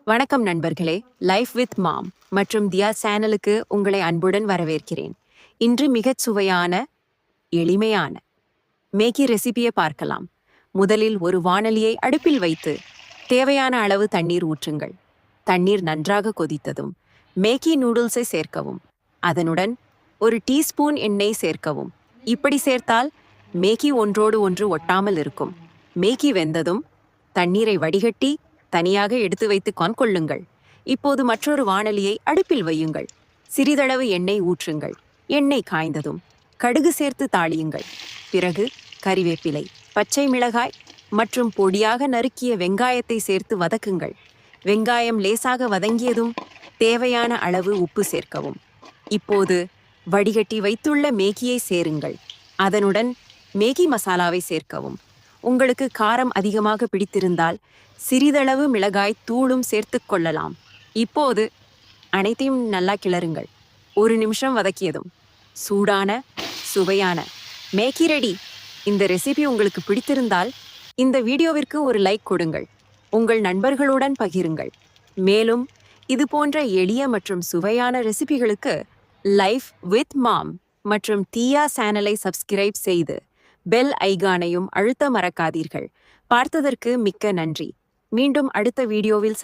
வணக்கம் நண்பர்களே, life with மாம் மற்றும் தியா சேனலுக்கு உங்களை அன்புடன் வரவேற்கிறேன். இன்று மிகச் சுவையான, எளிமையான மேகி ரெசிபியை பார்க்கலாம். முதலில் ஒரு வாணலியை அடுப்பில் வைத்து தேவையான அளவு தண்ணீர் ஊற்றுங்கள். தண்ணீர் நன்றாக கொதித்ததும் மேகி நூடுல்ஸை சேர்க்கவும். அதனுடன் ஒரு டீஸ்பூன் எண்ணெய் சேர்க்கவும். இப்படி சேர்த்தால் மேகி ஒன்றோடு ஒன்று ஒட்டாமல் இருக்கும். மேகி வெந்ததும் தண்ணீரை வடிகட்டி தனியாக எடுத்து வைத்து கொள்ளுங்கள். இப்போது மற்றொரு வாணலியை அடுப்பில் வையுங்கள். சிறிதளவு எண்ணெய் ஊற்றுங்கள். எண்ணெய் காய்ந்ததும் கடுகு சேர்த்து தாளியுங்கள். பிறகு கறிவேப்பிலை, பச்சை மிளகாய் மற்றும் பொடியாக நறுக்கிய வெங்காயத்தை சேர்த்து வதக்குங்கள். வெங்காயம் லேசாக வதங்கியதும் தேவையான அளவு உப்பு சேர்க்கவும். இப்போது வடிகட்டி வைத்துள்ள மேகியை சேருங்கள். அதனுடன் மேகி மசாலாவை சேர்க்கவும். உங்களுக்கு காரம் அதிகமாக பிடித்திருந்தால் சிறிதளவு மிளகாய் தூளும் சேர்த்து கொள்ளலாம். இப்போது அனைத்தையும் நல்லா கிளறுங்கள். 1 நிமிஷம் வதக்கியதும் சூடான சுவையான மேகி ரெடி. இந்த ரெசிபி உங்களுக்கு பிடித்திருந்தால் இந்த வீடியோவிற்கு ஒரு லைக் கொடுங்கள். உங்கள் நண்பர்களுடன் பகிருங்கள். மேலும் இது போன்ற எளிய மற்றும் சுவையான ரெசிபிகளுக்கு லைஃப் வித் மாம் மற்றும் தியா சேனலை சப்ஸ்கிரைப் செய்து பெல் ஐகானையும் அழுத்த மறக்காதீர்கள். பார்த்ததற்கு மிக்க நன்றி. மீண்டும் அடுத்த வீடியோவில்